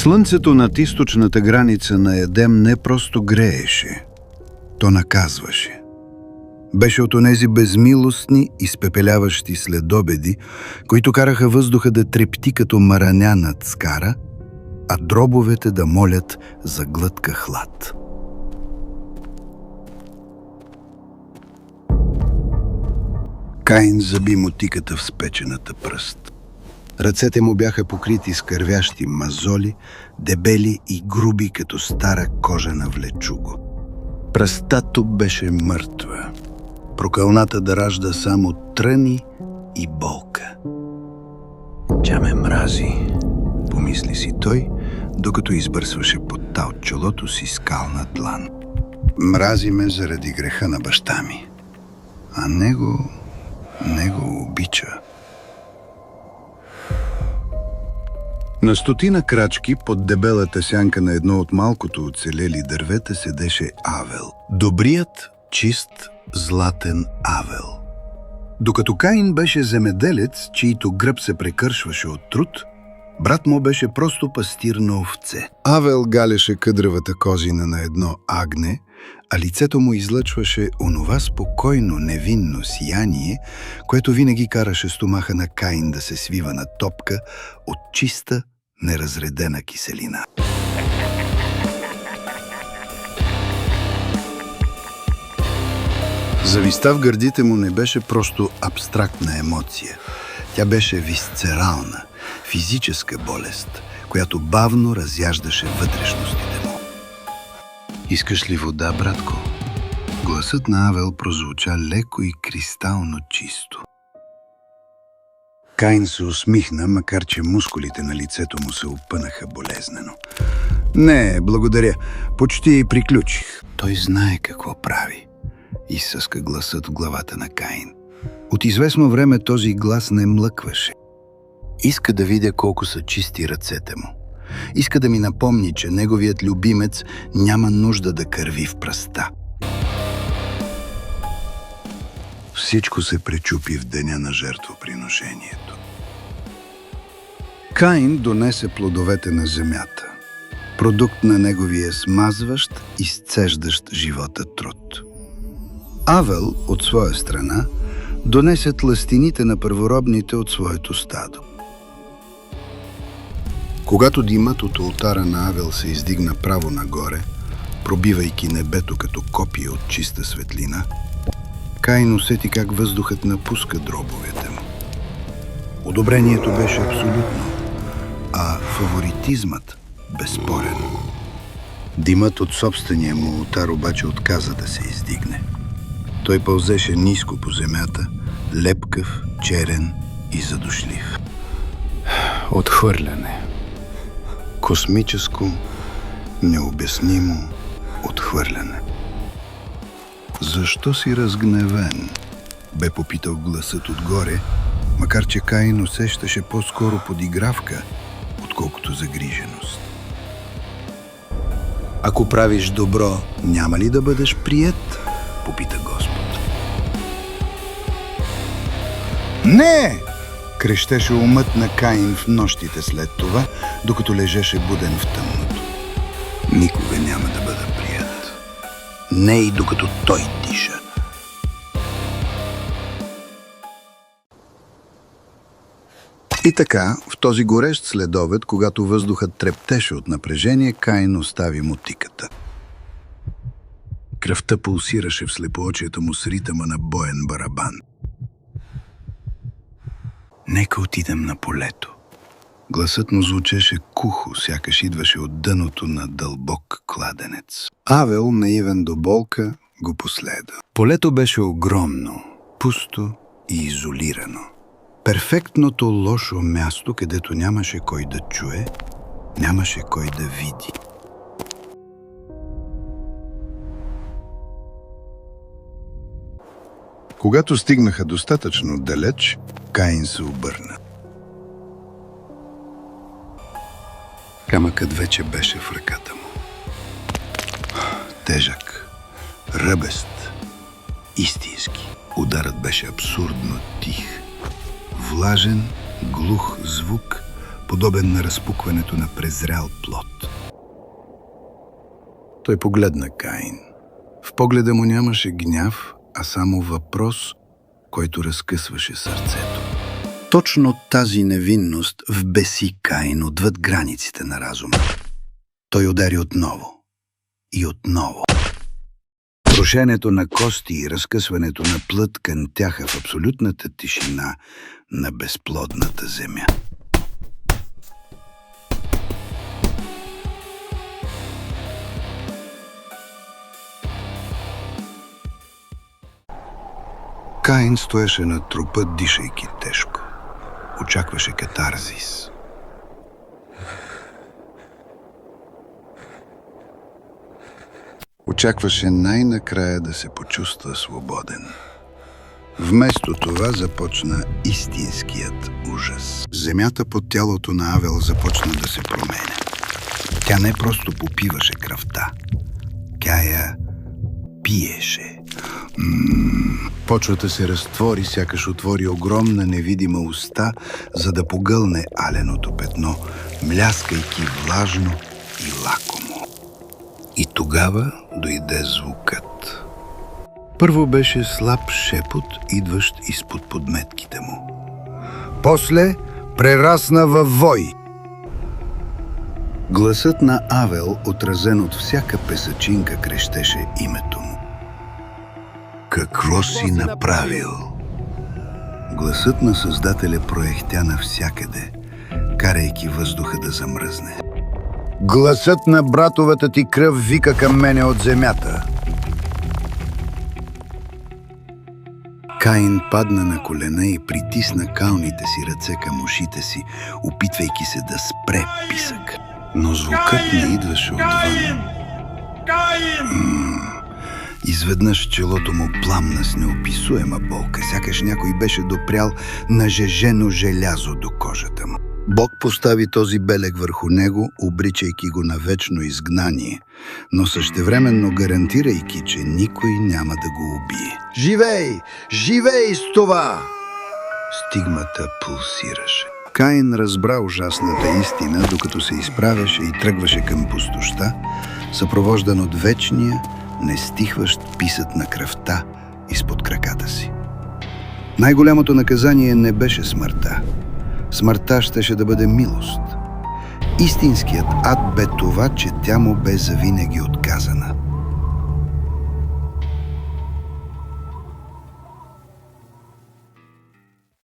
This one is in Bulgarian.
Слънцето над източната граница на Едем не просто грееше, то наказваше. Беше от онези безмилостни, изпепеляващи следобеди, които караха въздуха да трепти като мараня над скара, а дробовете да молят за глътка хлад. Каин заби мотиката в спечената пръст. Ръцете му бяха покрити с кървящи мазоли, дебели и груби като стара кожа на влечуго. Пръстато беше мъртва. Прокълната да ражда само тръни и болка. Тя ме мрази, помисли си той, докато избърсваше потта от челото си скална длан. Мрази ме заради греха на баща ми, а него обича. На стотина крачки под дебелата сянка на едно от малкото оцелели дървета седеше Авел. Добрият, чист, златен Авел. Докато Каин беше земеделец, чийто гръб се прекършваше от труд, брат му беше просто пастир на овце. Авел галеше къдравата козина на едно агне, а лицето му излъчваше онова спокойно, невинно сияние, което винаги караше стомаха на Каин да се свива на топка от чиста, неразредена киселина. Завистта в гърдите му не беше просто абстрактна емоция. Тя беше висцерална, физическа болест, която бавно разяждаше вътрешностите му. Искаш ли вода, братко? Гласът на Авел прозвуча леко и кристално чисто. Каин се усмихна, макар че мускулите на лицето му се опънаха болезнено. Не, благодаря. Почти приключих. Той знае какво прави. Изсъска гласът в главата на Каин. От известно време този глас не млъкваше. Иска да видя колко са чисти ръцете му. Иска да ми напомни, че неговият любимец няма нужда да кърви в пръста. Всичко се пречупи в деня на жертвоприношението. Каин донесе плодовете на земята, продукт на неговия смазващ, изцеждащ живота труд. Авел, от своя страна, донесе тлъстините на първородните от своето стадо. Когато димът от олтара на Авел се издигна право нагоре, пробивайки небето като копие от чиста светлина, Каин усети как въздухът напуска дробовете му. Одобрението беше абсолютно, а фаворитизмът безспорен. Димът от собствения му олтар обаче отказа да се издигне. Той пълзеше ниско по земята, лепкав, черен и задушлив. Отхвърляне. Космическо, необяснимо отхвърляне. Защо си разгневен? Бе попитал гласът отгоре, макар че Каин усещаше по-скоро подигравка, отколкото загриженост. Ако правиш добро, няма ли да бъдеш приет? Попита Господ. Не! Крещеше умът на Каин в нощите след това, докато лежеше буден в тъмното. Никога няма да бъда прият. Не и докато той диша. И така, в този горещ следобед, когато въздухът трептеше от напрежение, Каин остави мотиката. Кръвта пулсираше в слепоочията му с ритъма на боен барабан. Нека отидем на полето. Гласът му звучеше кухо, сякаш идваше от дъното на дълбок кладенец. Авел, наивен до болка, го последва. Полето беше огромно, пусто и изолирано. Перфектното лошо място, където нямаше кой да чуе, нямаше кой да види. Когато стигнаха достатъчно далеч, Каин се обърна. Камъкът вече беше в ръката му. Тежък, ръбест, истински. Ударът беше абсурдно тих. Влажен, глух звук, подобен на разпукването на презрял плод. Той погледна Каин. В погледа му нямаше гняв, а само въпрос, който разкъсваше сърцето. Точно тази невинност вбеси Каин отвъд границите на разума. Той удари отново и отново. Трошенето на кости и разкъсването на плът кънтяха в абсолютната тишина на безплодната земя. Каин стоеше на трупа, дишайки тежко. Очакваше катарзис. Очакваше най-накрая да се почувства свободен. Вместо това започна истинският ужас. Земята под тялото на Авел започна да се променя. Тя не просто попиваше кръвта. Тя я пиеше. Почвата се разтвори, сякаш отвори огромна невидима уста, за да погълне аленото петно, мляскайки влажно и лакомо. И тогава дойде звукът. Първо беше слаб шепот, идващ изпод подметките му. После прерасна във вой. Гласът на Авел, отразен от всяка песачинка, крещеше името му. Какво си направил? Гласът на Създателя проехтя навсякъде, карайки въздуха да замръзне. Гласът на братовата ти кръв вика към мене от земята. Каин падна на колена и притисна калните си ръце към ушите си, опитвайки се да спре писък. Но звукът не идваше отвън. Изведнъж челото му пламна с неописуема болка, сякаш някой беше допрял нажежено желязо до кожата му. Бог постави този белег върху него, обричайки го на вечно изгнание, но същевременно гарантирайки, че никой няма да го убие. Живей! Живей с това! Стигмата пулсираше. Каин разбра ужасната истина, докато се изправяше и тръгваше към пустощта, съпровождан от вечния, нестихващ писът на кръвта изпод краката си. Най-голямото наказание не беше смъртта. Смъртта щеше да бъде милост. Истинският ад бе това, че тя му бе завинаги отказана.